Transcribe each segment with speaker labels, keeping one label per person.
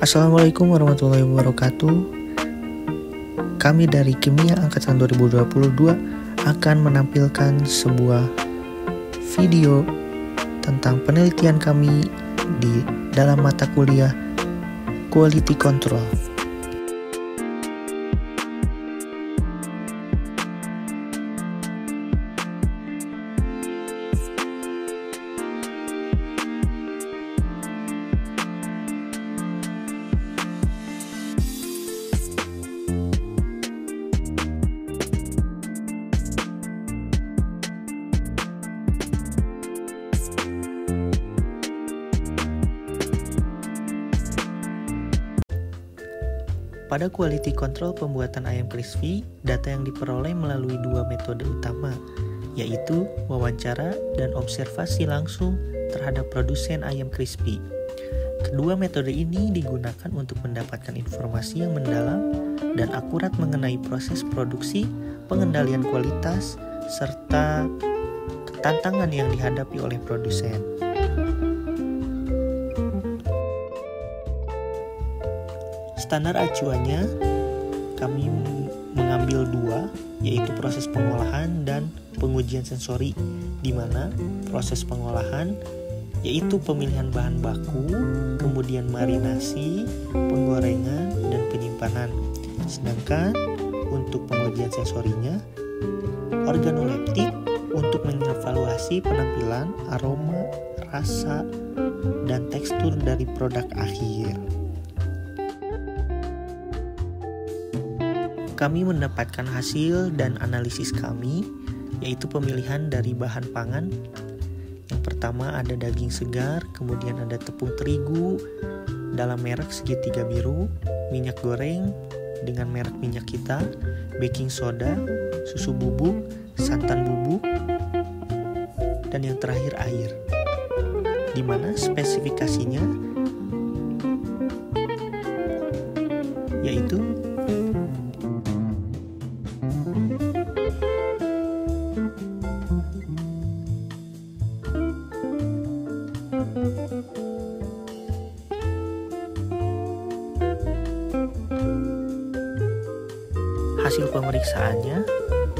Speaker 1: Assalamualaikum warahmatullahi wabarakatuh. Kami dari Kimia Angkatan 2022 akan menampilkan sebuah video tentang penelitian kami di dalam mata kuliah Quality Control. Pada quality control pembuatan ayam crispy, data yang diperoleh melalui dua metode utama, yaitu wawancara dan observasi langsung terhadap produsen ayam crispy. Kedua metode ini digunakan untuk mendapatkan informasi yang mendalam dan akurat mengenai proses produksi, pengendalian kualitas, serta tantangan yang dihadapi oleh produsen. Standar acuannya, kami mengambil dua, yaitu proses pengolahan dan pengujian sensori, di mana proses pengolahan yaitu pemilihan bahan baku, kemudian marinasi, penggorengan, dan penyimpanan. Sedangkan untuk pengujian sensorinya, organoleptik untuk mengevaluasi penampilan, aroma, rasa, dan tekstur dari produk akhir. Kami mendapatkan hasil dan analisis kami, yaitu pemilihan dari bahan pangan. Yang pertama ada daging segar, kemudian ada tepung terigu dalam merek segitiga biru, minyak goreng dengan merek minyak kita, baking soda, susu bubuk, santan bubuk, dan yang terakhir air. Di mana spesifikasinya yaitu hasil pemeriksaannya,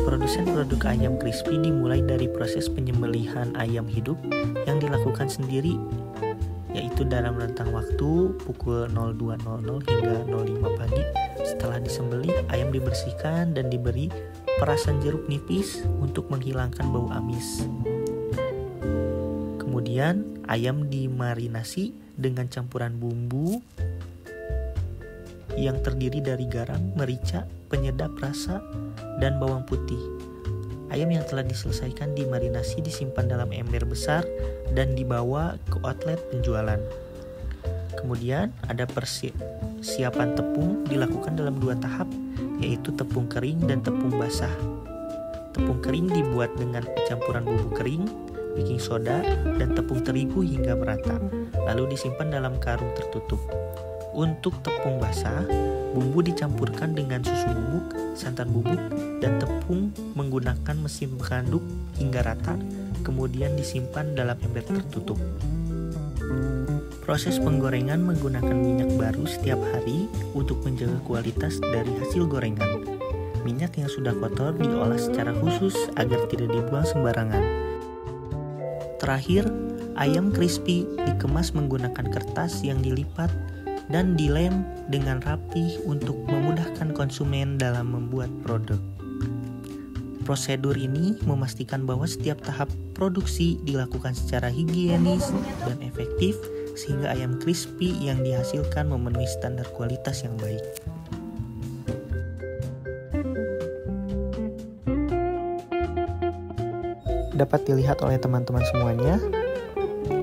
Speaker 1: produsen produk ayam crispy dimulai dari proses penyembelihan ayam hidup yang dilakukan sendiri, yaitu dalam rentang waktu pukul 02.00 hingga 05 pagi. Setelah disembelih, ayam dibersihkan dan diberi perasan jeruk nipis untuk menghilangkan bau amis. Kemudian, ayam dimarinasi dengan campuran bumbu yang terdiri dari garam, merica, penyedap rasa, dan bawang putih. Ayam yang telah diselesaikan dimarinasi disimpan dalam ember besar dan dibawa ke outlet penjualan. Kemudian ada persiapan tepung dilakukan dalam dua tahap, yaitu tepung kering dan tepung basah. Tepung kering dibuat dengan campuran bubuk kering, baking soda, dan tepung terigu hingga merata, lalu disimpan dalam karung tertutup. Untuk tepung basah, bumbu dicampurkan dengan susu bubuk, santan bubuk, dan tepung menggunakan mesin pengaduk hingga rata, kemudian disimpan dalam ember tertutup. Proses penggorengan menggunakan minyak baru setiap hari untuk menjaga kualitas dari hasil gorengan. Minyak yang sudah kotor diolah secara khusus agar tidak dibuang sembarangan. Terakhir, ayam crispy dikemas menggunakan kertas yang dilipat dan dilem dengan rapih untuk memudahkan konsumen dalam membuat produk. Prosedur ini memastikan bahwa setiap tahap produksi dilakukan secara higienis dan efektif sehingga ayam crispy yang dihasilkan memenuhi standar kualitas yang baik. Dapat dilihat oleh teman-teman semuanya,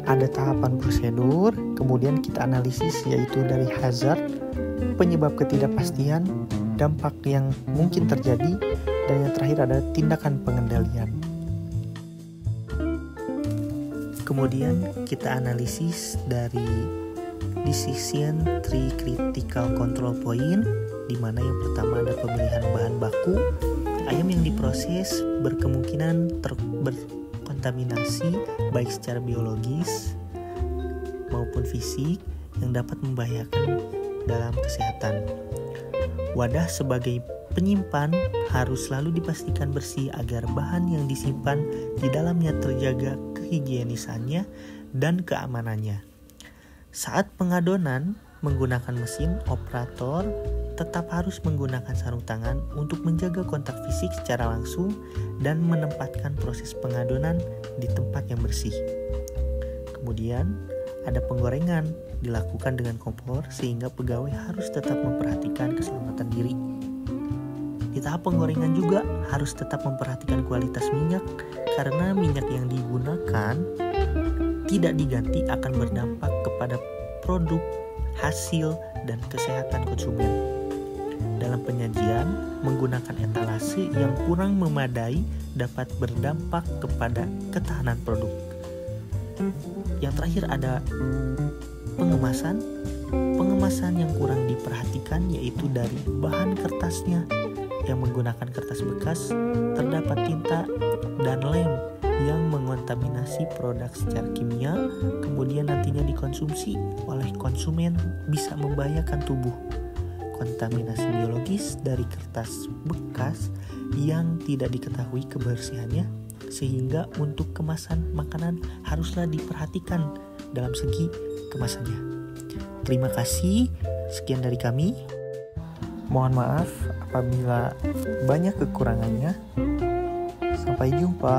Speaker 1: ada tahapan prosedur, kemudian kita analisis yaitu dari hazard, penyebab ketidakpastian, dampak yang mungkin terjadi, dan yang terakhir ada tindakan pengendalian. Kemudian kita analisis dari decision tree critical control point, di mana yang pertama ada pemilihan bahan baku. Ayam yang diproses berkemungkinan berkontaminasi baik secara biologis maupun fisik yang dapat membahayakan dalam kesehatan. Wadah sebagai penyimpan harus selalu dipastikan bersih agar bahan yang disimpan di dalamnya terjaga kehigienisannya dan keamanannya. Saat pengadonan menggunakan mesin, operator tetap harus menggunakan sarung tangan untuk menjaga kontak fisik secara langsung dan menempatkan proses pengadonan di tempat yang bersih. Kemudian, ada penggorengan dilakukan dengan kompor sehingga pegawai harus tetap memperhatikan keselamatan diri. Di tahap penggorengan juga harus tetap memperhatikan kualitas minyak karena minyak yang digunakan tidak diganti akan berdampak kepada produk, hasil, dan kesehatan konsumen. Dalam penyajian, menggunakan etalase yang kurang memadai dapat berdampak kepada ketahanan produk. Yang terakhir ada pengemasan. Pengemasan yang kurang diperhatikan yaitu dari bahan kertasnya yang menggunakan kertas bekas, terdapat tinta dan lem yang mengontaminasi produk secara kimia, kemudian nantinya dikonsumsi oleh konsumen bisa membahayakan tubuh. Kontaminasi biologis dari kertas bekas yang tidak diketahui kebersihannya, sehingga untuk kemasan makanan haruslah diperhatikan dalam segi kemasannya. Terima kasih, sekian dari kami. Mohon maaf apabila banyak kekurangannya. Sampai jumpa.